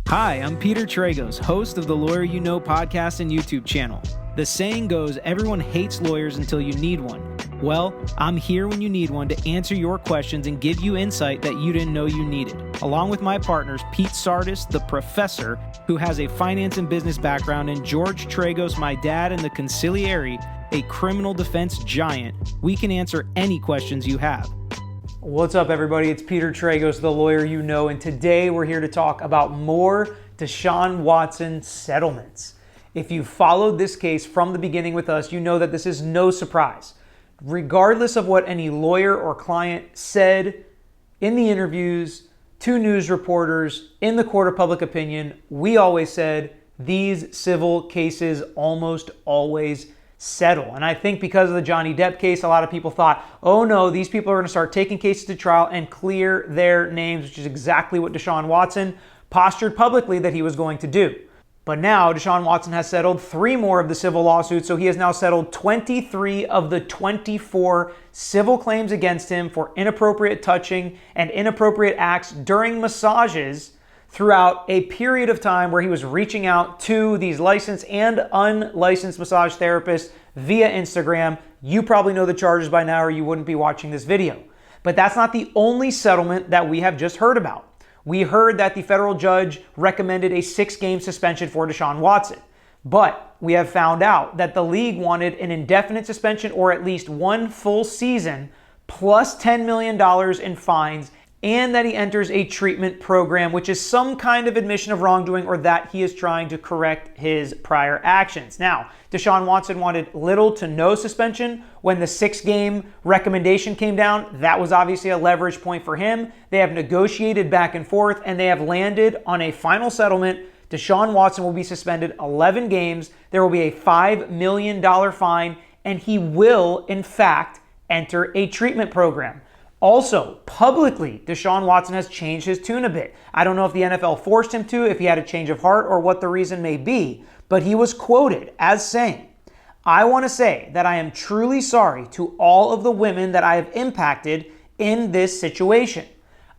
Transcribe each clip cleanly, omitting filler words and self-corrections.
Hi, I'm Peter Tragos, host of the Lawyer You Know podcast and YouTube channel. The saying goes, everyone hates lawyers until you need one. Well, I'm here when you need one to answer your questions and give you insight that you didn't know you needed. Along with my partners, Pete Sardis, the professor, who has a finance and business background, and George Tragos, my dad, and the consigliere, a criminal defense giant, we can answer any questions you have. What's up, everybody? It's Peter Tragos, the Lawyer You Know, and today we're here to talk about more Deshaun Watson settlements. If you followed this case from the beginning with us, you know that this is no surprise. Regardless of what any lawyer or client said in the interviews, to news reporters, in the court of public opinion, we always said these civil cases almost always settle. And I think because of the Johnny Depp case, a lot of people thought, oh no, these people are going to start taking cases to trial and clear their names, which is exactly what Deshaun Watson postured publicly that he was going to do. But now Deshaun Watson has settled 3 more of the civil lawsuits, so he has now settled 23 of the 24 civil claims against him for inappropriate touching and inappropriate acts during massages throughout a period of time where he was reaching out to these licensed and unlicensed massage therapists via Instagram. You probably know the charges by now or you wouldn't be watching this video. But that's not the only settlement that we have just heard about. We heard that the federal judge recommended a 6-game suspension for Deshaun Watson. But we have found out that the league wanted an indefinite suspension or at least 1 full season plus $10 million in fines, and that he enters a treatment program, which is some kind of admission of wrongdoing or that he is trying to correct his prior actions. Now, Deshaun Watson wanted little to no suspension. When the 6-game recommendation came down, that was obviously a leverage point for him. They have negotiated back and forth, and they have landed on a final settlement. Deshaun Watson will be suspended 11 games. There will be a $5 million fine, and he will, in fact, enter a treatment program. Also, publicly, Deshaun Watson has changed his tune a bit. I don't know if the NFL forced him to, if he had a change of heart, or what the reason may be, but he was quoted as saying, "I want to say that I am truly sorry to all of the women that I have impacted in this situation."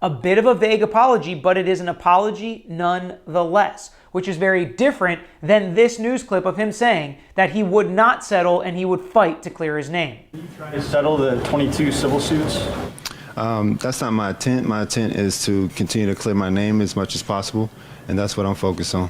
A bit of a vague apology, but it is an apology nonetheless, which is very different than this news clip of him saying that he would not settle and he would fight to clear his name. Are you trying to settle the 22 civil suits? That's not my intent. My intent is to continue to clear my name as much as possible, and that's what I'm focused on.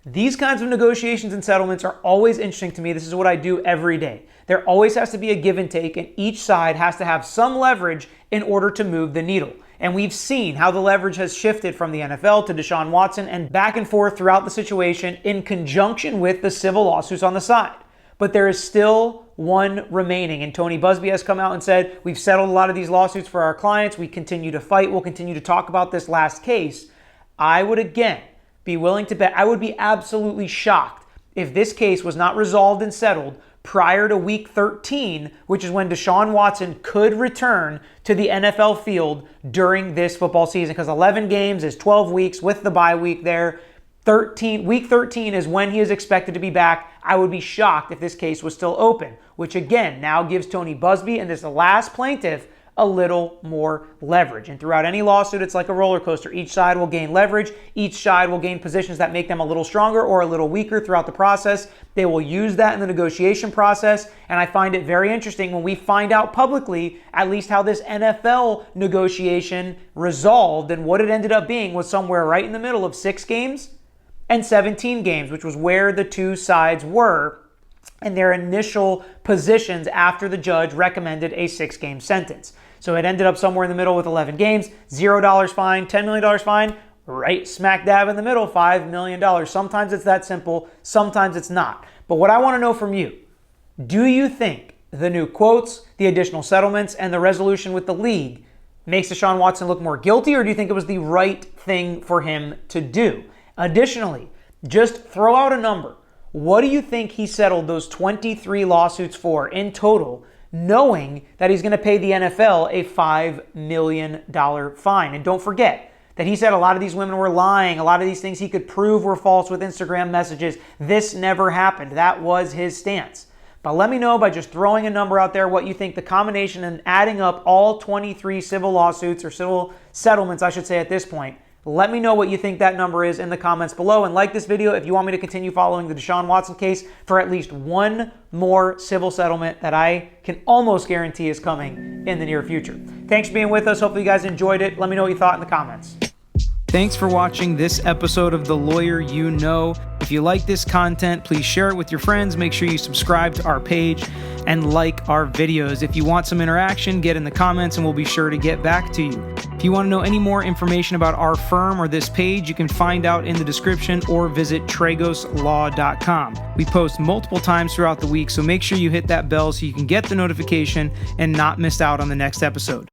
These kinds of negotiations and settlements are always interesting to me. This is what I do every day. There always has to be a give and take, and each side has to have some leverage in order to move the needle. And we've seen how the leverage has shifted from the NFL to Deshaun Watson and back and forth throughout the situation in conjunction with the civil lawsuits on the side. But there is still one remaining. And Tony Buzbee has come out and said, we've settled a lot of these lawsuits for our clients. We continue to fight. We'll continue to talk about this last case. I would again be willing to bet, I would be absolutely shocked if this case was not resolved and settled prior to week 13, which is when Deshaun Watson could return to the NFL field during this football season, because 11 games is 12 weeks with the bye week there. Week 13 is when he is expected to be back. I would be shocked if this case was still open, which again now gives Tony Buzbee and this last plaintiff a little more leverage. And throughout any lawsuit, it's like a roller coaster. Each side will gain leverage. Each side will gain positions that make them a little stronger or a little weaker throughout the process. They will use that in the negotiation process. And I find it very interesting when we find out publicly at least how this NFL negotiation resolved, and what it ended up being was somewhere right in the middle of 6 games and 17 games, which was where the two sides were in their initial positions after the judge recommended a 6-game sentence. So it ended up somewhere in the middle with 11 games, $0 fine, $10 million fine, right smack dab in the middle, $5 million. Sometimes it's that simple, sometimes it's not. But what I want to know from you, do you think the new quotes, the additional settlements, and the resolution with the league makes Deshaun Watson look more guilty, or do you think it was the right thing for him to do? Additionally, just throw out a number. What do you think he settled those 23 lawsuits for in total, knowing that he's going to pay the NFL a $5 million fine? And don't forget that he said a lot of these women were lying. A lot of these things he could prove were false with Instagram messages. This never happened. That was his stance. But let me know by just throwing a number out there what you think the combination and adding up all 23 civil lawsuits, or civil settlements, I should say at this point. Let me know what you think that number is in the comments below, and like this video if you want me to continue following the Deshaun Watson case for at least one more civil settlement that I can almost guarantee is coming in the near future. Thanks for being with us. Hopefully you guys enjoyed it. Let me know what you thought in the comments. Thanks for watching this episode of The Lawyer You Know. If you like this content, please share it with your friends. Make sure you subscribe to our page and like our videos. If you want some interaction, get in the comments and we'll be sure to get back to you. If you want to know any more information about our firm or this page, you can find out in the description or visit tragoslaw.com. We post multiple times throughout the week, so make sure you hit that bell so you can get the notification and not miss out on the next episode.